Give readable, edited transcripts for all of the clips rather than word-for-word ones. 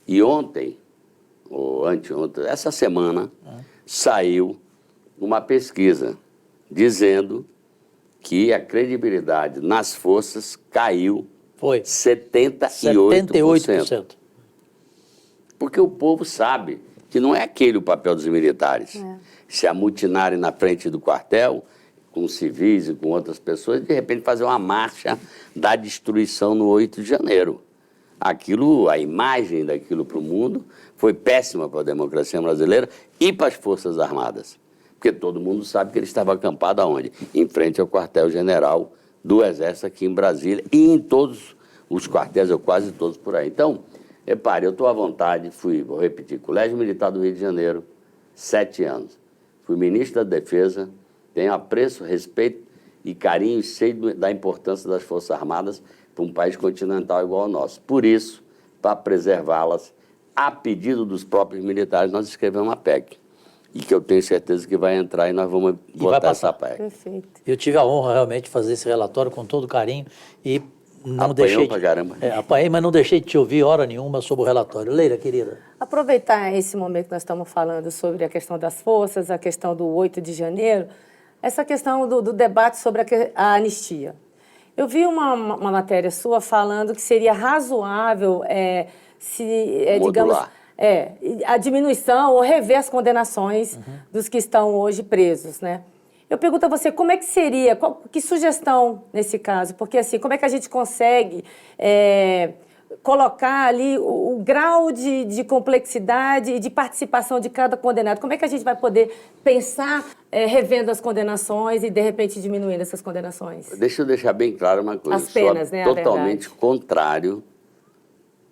E ontem, ou anteontem, essa semana, saiu uma pesquisa dizendo que a credibilidade nas forças caiu 78%. Porque o povo sabe que não é aquele o papel dos militares. Se amutinarem na frente do quartel, com civis e com outras pessoas, de repente fazer uma marcha da destruição no 8 de janeiro. Aquilo, a imagem daquilo para o mundo foi péssima para a democracia brasileira e para as Forças Armadas. Porque todo mundo sabe que ele estava acampado aonde? Em frente ao quartel-general do Exército aqui em Brasília e em todos os quartéis, ou quase todos por aí. Então, repare, eu estou à vontade, vou repetir, Colégio Militar do Rio de Janeiro, 7 anos. Fui ministro da Defesa, tenho apreço, respeito e carinho e sei da importância das Forças Armadas para um país continental igual ao nosso. Por isso, para preservá-las, a pedido dos próprios militares, nós escrevemos uma PEC. E que eu tenho certeza que vai entrar e nós vamos votar essa PEC. Perfeito. Eu tive a honra realmente de fazer esse relatório com todo carinho e não Apanhou deixei... pra caramba. Apanhei, mas não deixei de te ouvir hora nenhuma sobre o relatório. Leila, querida. Aproveitar esse momento que nós estamos falando sobre a questão das forças, a questão do 8 de janeiro, essa questão do debate sobre a anistia. Eu vi uma matéria sua falando que seria razoável digamos, a diminuição ou rever as condenações dos que estão hoje presos, né? Eu pergunto a você, como é que seria, que sugestão nesse caso? Porque, assim, como é que a gente consegue colocar ali o grau de complexidade e de participação de cada condenado? Como é que a gente vai poder pensar revendo as condenações e, de repente, diminuindo essas condenações? Deixa eu deixar bem claro uma coisa. As penas, né? Totalmente contrário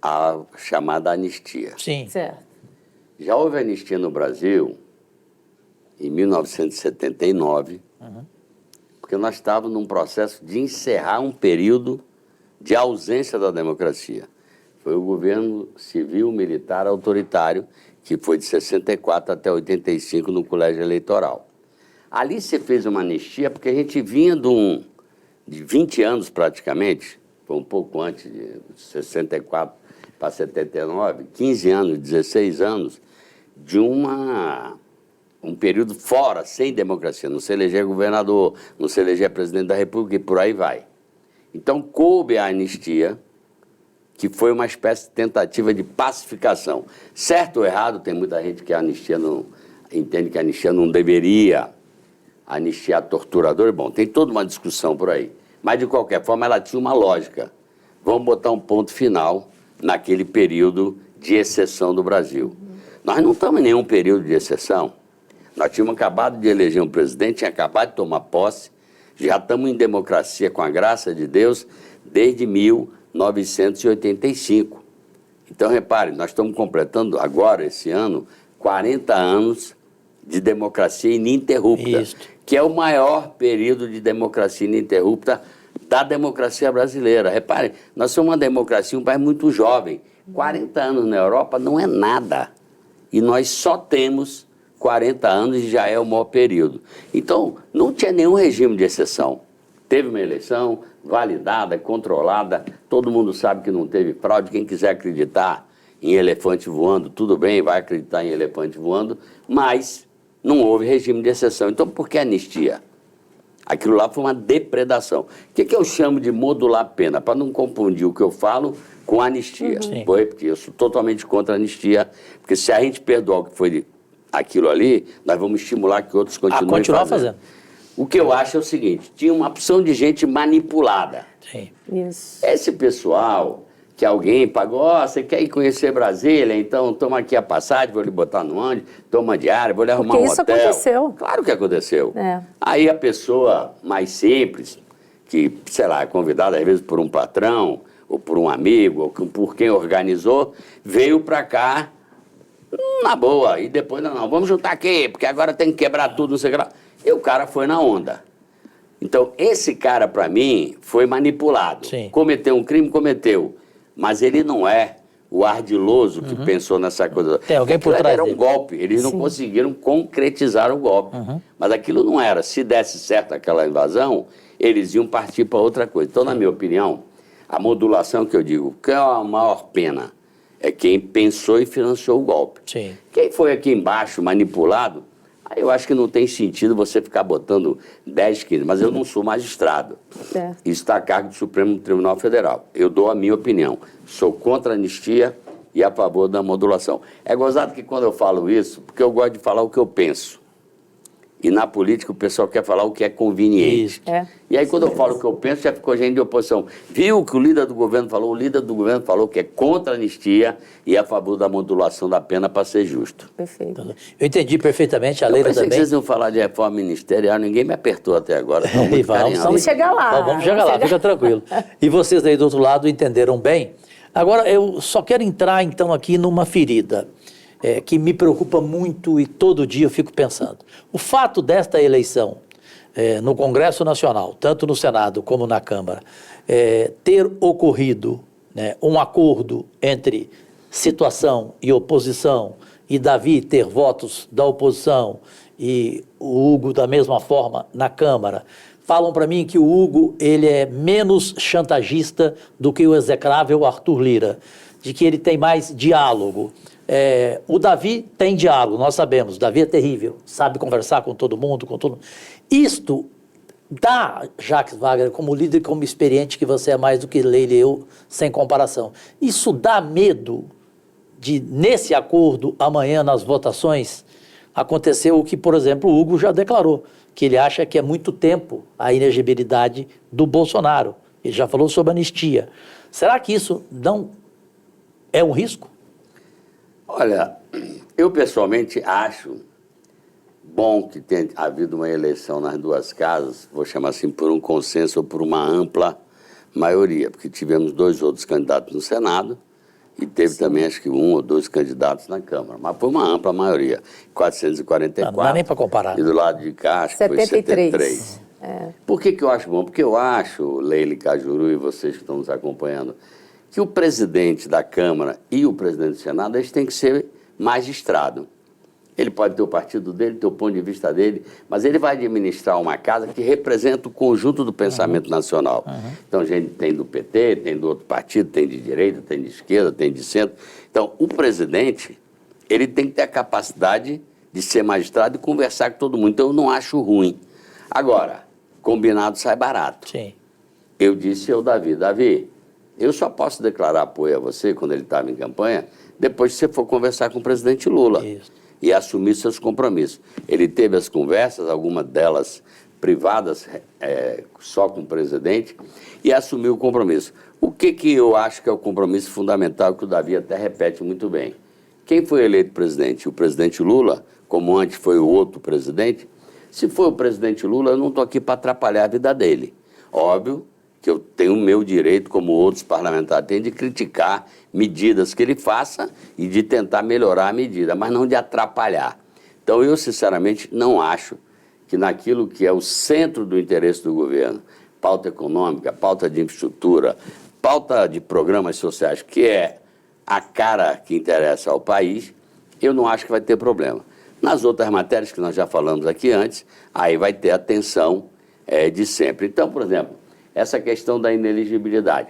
à chamada anistia. Sim. Certo. Já houve anistia no Brasil em 1979, porque nós estávamos num processo de encerrar um período de ausência da democracia. Foi o governo civil-militar autoritário, que foi de 64 até 85 no colégio eleitoral. Ali se fez uma anistia, porque a gente vinha de 20 anos praticamente, foi um pouco antes de 64 para 79, 15 anos, 16 anos, de um período fora, sem democracia. Não se eleger governador, não se eleger presidente da República e por aí vai. Então, coube a anistia, que foi uma espécie de tentativa de pacificação. Certo ou errado, tem muita gente que entende que a anistia não deveria anistiar torturadores. Bom, tem toda uma discussão por aí. Mas, de qualquer forma, ela tinha uma lógica. Vamos botar um ponto final naquele período de exceção do Brasil. Nós não estamos em nenhum período de exceção. Nós tínhamos acabado de eleger um presidente, tinha acabado de tomar posse, já estamos em democracia, com a graça de Deus, desde 1985. Então, repare, nós estamos completando agora, esse ano, 40 anos de democracia ininterrupta, que é o maior período de democracia ininterrupta da democracia brasileira. Repare, nós somos uma democracia, um país muito jovem. 40 anos na Europa não é nada. E nós só temos 40 anos e já é o maior período. Então, não tinha nenhum regime de exceção. Teve uma eleição validada, controlada, todo mundo sabe que não teve fraude. Quem quiser acreditar em elefante voando, tudo bem, vai acreditar em elefante voando, mas não houve regime de exceção. Então, por que anistia? Aquilo lá foi uma depredação. O que eu chamo de modular a pena? Para não confundir o que eu falo com anistia. Vou repetir, eu sou totalmente contra a anistia, porque se a gente perdoar o que foi aquilo ali, nós vamos estimular que outros continuem fazendo. O que eu acho é o seguinte, tinha uma opção de gente manipulada. Sim. Isso. Esse pessoal que alguém pagou, você quer ir conhecer Brasília, então toma aqui a passagem, vou lhe botar no ônibus, toma diária, vou lhe arrumar um hotel. Porque isso aconteceu. Claro que aconteceu. Aí a pessoa mais simples, que, sei lá, é convidada às vezes por um patrão, ou por um amigo, ou por quem organizou, veio para cá na boa. E depois, não, vamos juntar aqui, porque agora tem que quebrar tudo, não sei o que lá. E o cara foi na onda. Então, esse cara, para mim, foi manipulado. Sim. Cometeu um crime, cometeu. Mas ele não é o ardiloso que pensou nessa coisa. Tem alguém por trás Era um dele. golpe. Eles não conseguiram concretizar o golpe. Mas aquilo não era. Se desse certo aquela invasão, eles iam partir para outra coisa. Então, na minha opinião, a modulação que eu digo, que é a maior pena? é quem pensou e financiou o golpe. Sim. Quem foi aqui embaixo manipulado, aí eu acho que não tem sentido você ficar botando 10, 15, mas eu não sou magistrado. Certo. Isso está a cargo do Supremo Tribunal Federal. Eu dou a minha opinião. Sou contra a anistia e a favor da modulação. É gozado que quando eu falo isso, porque eu gosto de falar o que eu penso. E na política o pessoal quer falar o que é conveniente. E aí quando eu falo o que eu penso, já ficou gente de oposição. Viu o que o líder do governo falou? O líder do governo falou que é contra a anistia e a favor da modulação da pena para ser justo. Perfeito. Eu entendi perfeitamente, a Leila pensei também. que vocês iam falar de reforma ministerial, ninguém me apertou até agora. Vamos chegar lá. Vamos chegar lá, fica tranquilo. E vocês aí do outro lado entenderam bem. Agora, eu só quero entrar então aqui numa ferida que me preocupa muito e todo dia eu fico pensando. O fato desta eleição no Congresso Nacional, tanto no Senado como na Câmara, ter ocorrido um acordo entre situação e oposição, e Davi ter votos da oposição e o Hugo da mesma forma na Câmara, falam para mim que o Hugo ele é menos chantagista do que o execrável Arthur Lira, de que ele tem mais diálogo. O Davi tem diálogo, nós sabemos, o Davi é terrível, sabe conversar com todo mundo, Isto dá, Jacques Wagner, como líder, como experiente que você é mais do que Leila e eu, sem comparação, isso dá medo de, nesse acordo, amanhã nas votações, aconteceu o que, por exemplo, o Hugo já declarou, que ele acha que é muito tempo a inegibilidade do Bolsonaro. Ele já falou sobre anistia. Será que isso não é um risco? Olha, eu pessoalmente acho bom que tenha havido uma eleição nas duas casas, vou chamar assim, por um consenso ou por uma ampla maioria, porque tivemos 2 outros candidatos no Senado e teve também, acho que 1 ou 2 candidatos na Câmara, mas foi uma ampla maioria, 444. Não dá nem para comparar. E do lado de cá, acho que foi 73. Por que eu acho bom? Porque eu acho, Leila e Cajuru e vocês que estão nos acompanhando, que o presidente da Câmara e o presidente do Senado, eles têm que ser magistrado. Ele pode ter o partido dele, ter o ponto de vista dele, mas ele vai administrar uma casa que representa o conjunto do pensamento nacional. Então, a gente tem do PT, tem do outro partido, tem de direita, tem de esquerda, tem de centro. Então, o presidente, ele tem que ter a capacidade de ser magistrado e conversar com todo mundo. Então, eu não acho ruim. Agora, combinado sai barato. Sim. Eu disse ao Davi, eu só posso declarar apoio a você quando ele estava em campanha, depois que você for conversar com o presidente Lula. Isso. E assumir seus compromissos. Ele teve as conversas, algumas delas privadas, só com o presidente, e assumiu o compromisso. O que eu acho que é o compromisso fundamental, que o Davi até repete muito bem? Quem foi eleito presidente? O presidente Lula, como antes foi o outro presidente? Se for o presidente Lula, eu não estou aqui para atrapalhar a vida dele. Óbvio que eu tenho o meu direito, como outros parlamentares têm, de criticar medidas que ele faça e de tentar melhorar a medida, mas não de atrapalhar. Então, eu, sinceramente, não acho que naquilo que é o centro do interesse do governo, pauta econômica, pauta de infraestrutura, pauta de programas sociais, que é a cara que interessa ao país, eu não acho que vai ter problema. Nas outras matérias que nós já falamos aqui antes, aí vai ter a tensão de sempre. Então, por exemplo, essa questão da inelegibilidade.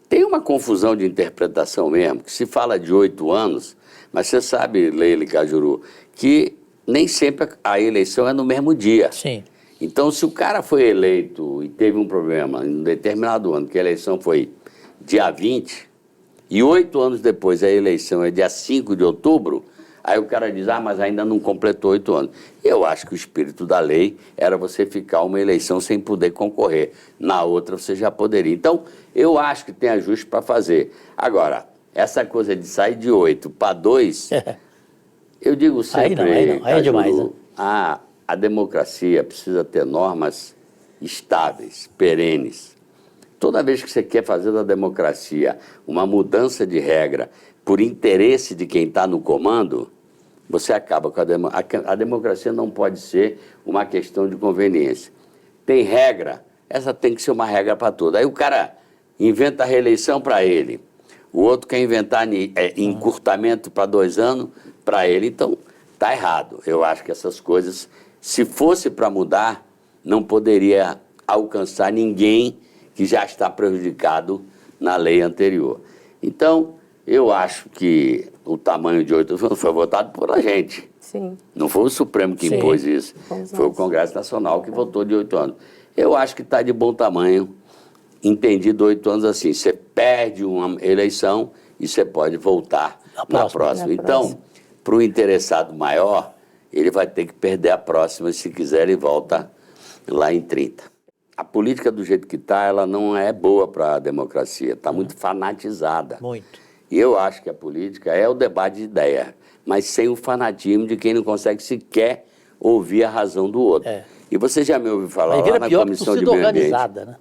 Tem uma confusão de interpretação mesmo, que se fala de 8 anos, mas você sabe, Leila e Cajuru, que nem sempre a eleição é no mesmo dia. Sim. Então, se o cara foi eleito e teve um problema em um determinado ano, que a eleição foi dia 20, e 8 anos depois a eleição é dia 5 de outubro, aí o cara diz, mas ainda não completou 8 anos. Eu acho que o espírito da lei era você ficar uma eleição sem poder concorrer. Na outra você já poderia. Então, eu acho que tem ajuste para fazer. Agora, essa coisa de sair de 8 para 2, eu digo sempre... Aí é demais, né? A democracia precisa ter normas estáveis, perenes. Toda vez que você quer fazer da democracia uma mudança de regra por interesse de quem está no comando, você acaba com a democracia. Não pode ser uma questão de conveniência. Tem regra, essa tem que ser uma regra para todos. Aí o cara inventa a reeleição para ele, o outro quer inventar encurtamento para 2 anos para ele, então está errado. Eu acho que essas coisas, se fosse para mudar, não poderia alcançar ninguém que já está prejudicado na lei anterior. Então, Eu acho que o tamanho de 8 anos foi votado por a gente. Sim. Não foi o Supremo que Sim. impôs isso. Fomos Foi o nós. Congresso Nacional que votou de 8 anos. Eu acho que está de bom tamanho, entendido 8 anos assim. Você perde uma eleição e você pode voltar na próxima. Na Então, próxima. para o interessado maior, ele vai ter que perder a próxima. Se quiser, ele volta lá em 30. A política do jeito que está, ela não é boa para a democracia. Está muito fanatizada. Muito. E eu acho que a política é o debate de ideia, mas sem o fanatismo de quem não consegue sequer ouvir a razão do outro. É. E você já me ouviu falar Aí lá vira na pior que Comissão de torcida Meio Ambiente, organizada, né?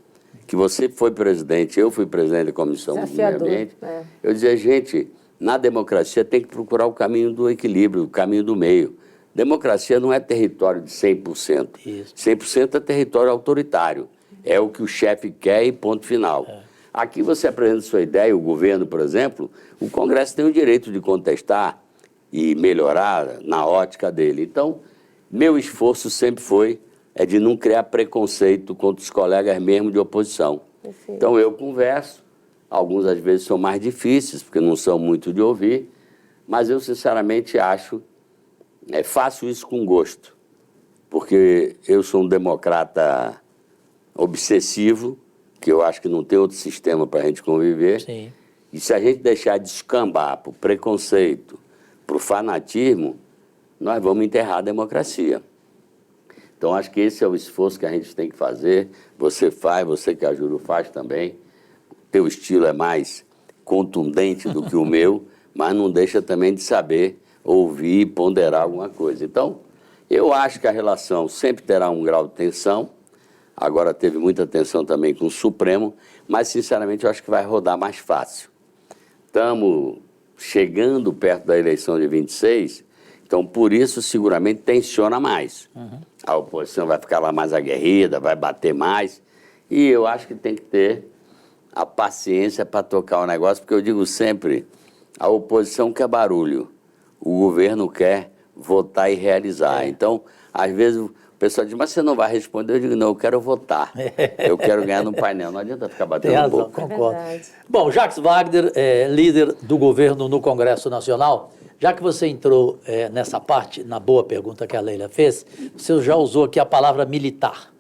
que você foi presidente, eu fui presidente da Comissão de Meio Desafiador, Ambiente. é. Eu dizia, gente, na democracia tem que procurar o caminho do equilíbrio, o caminho do meio. Democracia não é território de 100%. Isso. 100% é território autoritário. É o que o chefe quer e ponto final. Aqui você apresenta sua ideia, o governo, por exemplo, o Congresso tem o direito de contestar e melhorar na ótica dele. Então, meu esforço sempre foi de não criar preconceito contra os colegas mesmo de oposição. Perfeito. Então, eu converso, alguns às vezes são mais difíceis, porque não são muito de ouvir, mas eu sinceramente acho, faço isso com gosto, porque eu sou um democrata obsessivo, que eu acho que não tem outro sistema para a gente conviver. Sim. E se a gente deixar de escambar para o preconceito, para o fanatismo, nós vamos enterrar a democracia. Então, acho que esse é o esforço que a gente tem que fazer. Você faz, você que a Juru faz também. Teu estilo é mais contundente do que o meu, mas não deixa também de saber ouvir e ponderar alguma coisa. Então, eu acho que a relação sempre terá um grau de tensão. Agora teve muita tensão também com o Supremo, mas, sinceramente, eu acho que vai rodar mais fácil. Estamos chegando perto da eleição de 26, então, por isso, seguramente, tensiona mais. A oposição vai ficar lá mais aguerrida, vai bater mais, e eu acho que tem que ter a paciência para tocar o negócio, porque eu digo sempre, a oposição quer barulho, o governo quer votar e realizar. Então, às vezes, o pessoal diz, mas você não vai responder? Eu digo, não, eu quero votar. Eu quero ganhar no painel. Não adianta ficar Tem batendo razão, boca. concordo. Verdade. Bom, Jacques Wagner, líder do governo no Congresso Nacional, já que você entrou nessa parte, na boa pergunta que a Leila fez, você já usou aqui a palavra militar.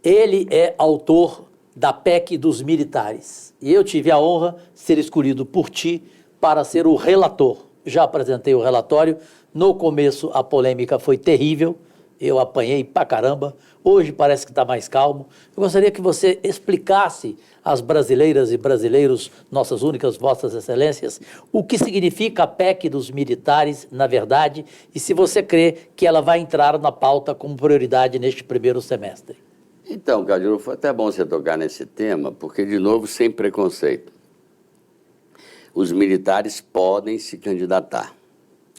Ele é autor da PEC dos militares. E eu tive a honra de ser escolhido por ti para ser o relator. Já apresentei o relatório. No começo, a polêmica foi terrível. Eu apanhei pra caramba. Hoje parece que está mais calmo. Eu gostaria que você explicasse às brasileiras e brasileiros, nossas únicas vossas excelências, o que significa a PEC dos militares, na verdade, e se você crê que ela vai entrar na pauta como prioridade neste primeiro semestre. Então, Cajuru, foi até bom você tocar nesse tema, porque, de novo, sem preconceito. Os militares podem se candidatar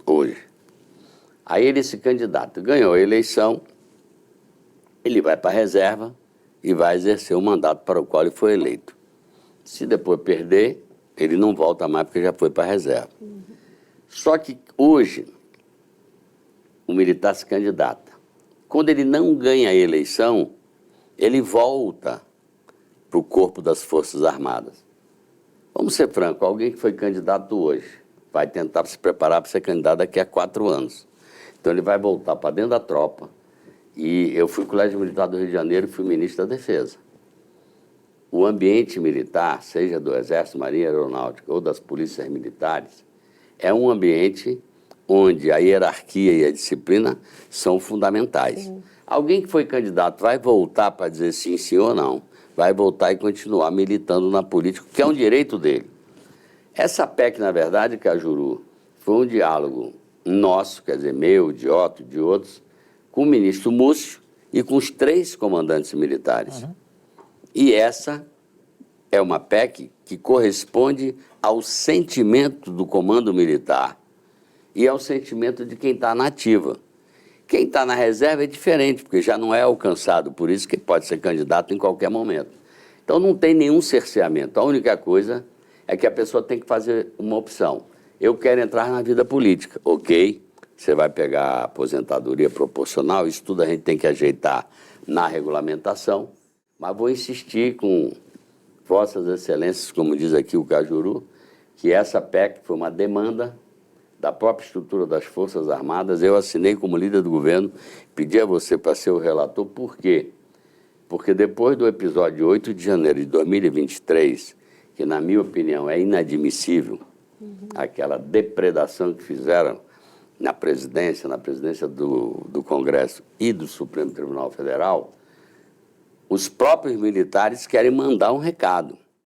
hoje. Aí ele se candidata, ganhou a eleição, ele vai para a reserva e vai exercer o mandato para o qual ele foi eleito. Se depois perder, ele não volta mais porque já foi para a reserva. Só que hoje, o militar se candidata. Quando ele não ganha a eleição, ele volta para o corpo das Forças Armadas. Vamos ser francos, alguém que foi candidato hoje vai tentar se preparar para ser candidato daqui a 4 anos. Então ele vai voltar para dentro da tropa. E eu fui Colégio Militar do Rio de Janeiro e fui ministro da Defesa. O ambiente militar, seja do Exército, Marinha Aeronáutica ou das polícias militares, é um ambiente onde a hierarquia e a disciplina são fundamentais. Sim. Alguém que foi candidato vai voltar para dizer sim ou não. Vai voltar e continuar militando na política, que é um direito dele. Essa PEC, na verdade, Cajuru, foi um diálogo nosso, quer dizer, meu, de Otto, de outros, com o ministro Múcio e com os 3 comandantes militares. E essa é uma PEC que corresponde ao sentimento do comando militar e ao sentimento de quem está na ativa. Quem está na reserva é diferente, porque já não é alcançado, por isso que pode ser candidato em qualquer momento. Então não tem nenhum cerceamento. A única coisa é que a pessoa tem que fazer uma opção. Eu quero entrar na vida política. Ok, você vai pegar a aposentadoria proporcional, isso tudo a gente tem que ajeitar na regulamentação, mas vou insistir com vossas excelências, como diz aqui o Cajuru, que essa PEC foi uma demanda da própria estrutura das Forças Armadas. Eu assinei como líder do governo, pedi a você para ser o relator. Por quê? Porque depois do episódio de 8 de janeiro de 2023, que na minha opinião é inadmissível, aquela depredação que fizeram na presidência do Congresso e do Supremo Tribunal Federal, os próprios militares querem mandar um recado.